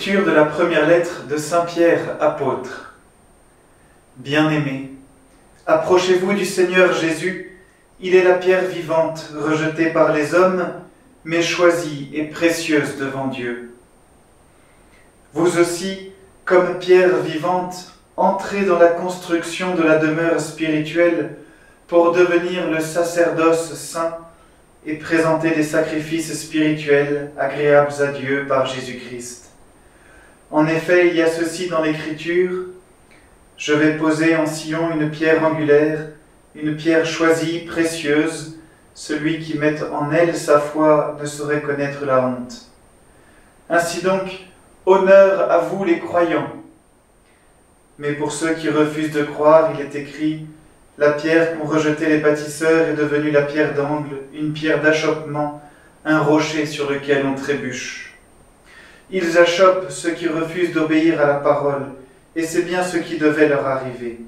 Lecture de la première lettre de Saint Pierre, apôtre. Bien-aimés, approchez-vous du Seigneur Jésus. Il est la pierre vivante, rejetée par les hommes, mais choisie et précieuse devant Dieu. Vous aussi, comme pierre vivante, entrez dans la construction de la demeure spirituelle pour devenir le sacerdoce saint et présenter des sacrifices spirituels agréables à Dieu par Jésus-Christ. En effet, il y a ceci dans l'Écriture: « Je vais poser en Sion une pierre angulaire, une pierre choisie, précieuse. Celui qui met en elle sa foi ne saurait connaître la honte. » Ainsi donc, honneur à vous les croyants. Mais pour ceux qui refusent de croire, il est écrit: « La pierre qu'ont rejetée les bâtisseurs est devenue la pierre d'angle, une pierre d'achoppement, un rocher sur lequel on trébuche. » Ils achoppent ceux qui refusent d'obéir à la parole, et c'est bien ce qui devait leur arriver.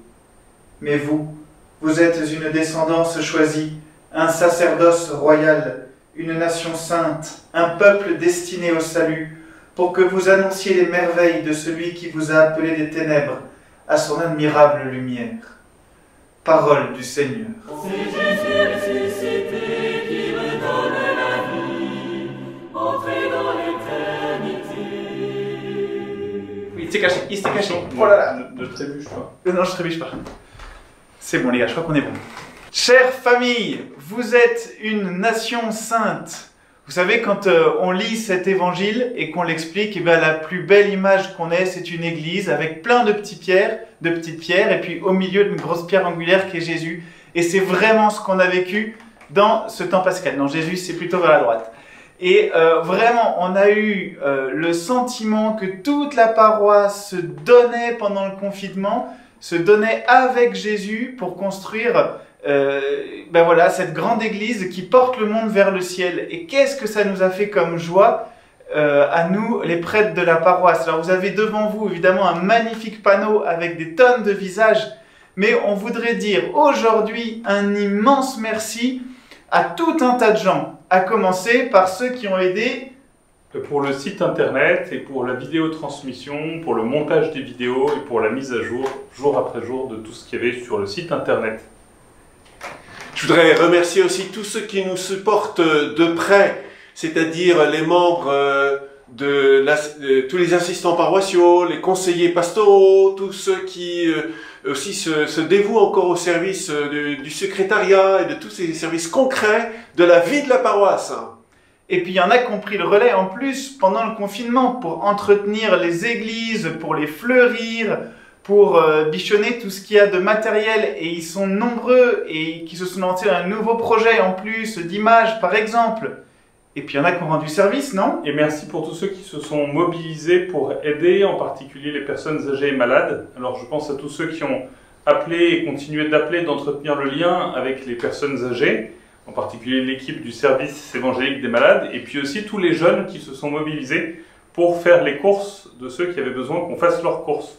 Mais vous, vous êtes une descendance choisie, un sacerdoce royal, une nation sainte, un peuple destiné au salut, pour que vous annonciez les merveilles de celui qui vous a appelé des ténèbres à son admirable lumière. Parole du Seigneur. C'est Jésus ressuscité qui me donne la vie, entrez dans l'éternité. Oui, il s'est caché, il s'est caché. Oh là là. Ne trébuche pas. Non, je trébuche pas. C'est bon les gars, je crois qu'on est bon. Chère famille, vous êtes une nation sainte. Vous savez, quand on lit cet évangile et qu'on l'explique, eh bien, la plus belle image qu'on ait, c'est une église avec plein de petites pierres, et puis au milieu d'une grosse pierre angulaire qui est Jésus. Et c'est vraiment ce qu'on a vécu dans ce temps pascal. Non, Jésus, c'est plutôt vers la droite. Et vraiment, on a eu le sentiment que toute la paroisse se donnait pendant le confinement, se donnait avec Jésus pour construire ben voilà, cette grande église qui porte le monde vers le ciel. Et qu'est-ce que ça nous a fait comme joie à nous, les prêtres de la paroisse. Alors vous avez devant vous évidemment un magnifique panneau avec des tonnes de visages, mais on voudrait dire aujourd'hui un immense merci à tout un tas de gens, à commencer par ceux qui ont aidé pour le site internet et pour la vidéotransmission, pour le montage des vidéos et pour la mise à jour, jour après jour, de tout ce qu'il y avait sur le site internet. Je voudrais remercier aussi tous ceux qui nous supportent de près, c'est-à-dire les membres tous les assistants paroissiaux, les conseillers pastoraux, tous ceux qui aussi se dévouent encore au service du secrétariat et de tous ces services concrets de la vie de la paroisse. Et puis il y en a qui ont pris le relais en plus pendant le confinement pour entretenir les églises, pour les fleurir, pour bichonner tout ce qu'il y a de matériel, et ils sont nombreux et qui se sont lancés dans un nouveau projet en plus d'images par exemple. Et puis il y en a qui ont rendu service, non? Et merci pour tous ceux qui se sont mobilisés pour aider, en particulier les personnes âgées et malades. Alors je pense à tous ceux qui ont appelé et continué d'appeler, d'entretenir le lien avec les personnes âgées, en particulier l'équipe du service évangélique des malades, et puis aussi tous les jeunes qui se sont mobilisés pour faire les courses de ceux qui avaient besoin qu'on fasse leurs courses.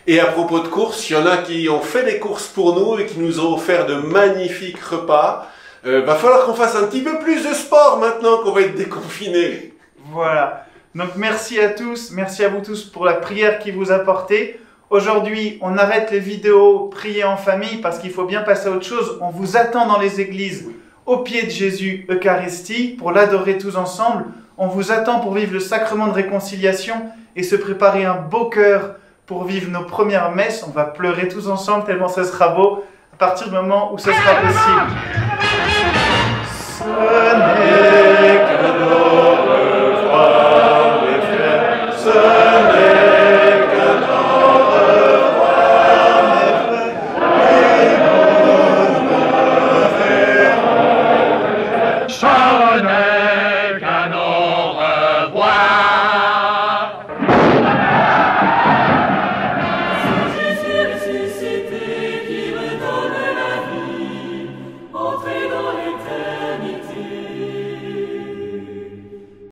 Et à propos de courses, il y en a qui ont fait des courses pour nous et qui nous ont offert de magnifiques repas. Va falloir qu'on fasse un petit peu plus de sport maintenant qu'on va être déconfinés. Voilà. Donc merci à tous, merci à vous tous pour la prière qui vous a porté. Aujourd'hui, on arrête les vidéos prier en famille parce qu'il faut bien passer à autre chose. On vous attend dans les églises, au pied de Jésus, Eucharistie, pour l'adorer tous ensemble. On vous attend pour vivre le sacrement de réconciliation et se préparer un beau cœur pour vivre nos premières messes. On va pleurer tous ensemble tellement ce sera beau à partir du moment où ce sera possible. Sonnez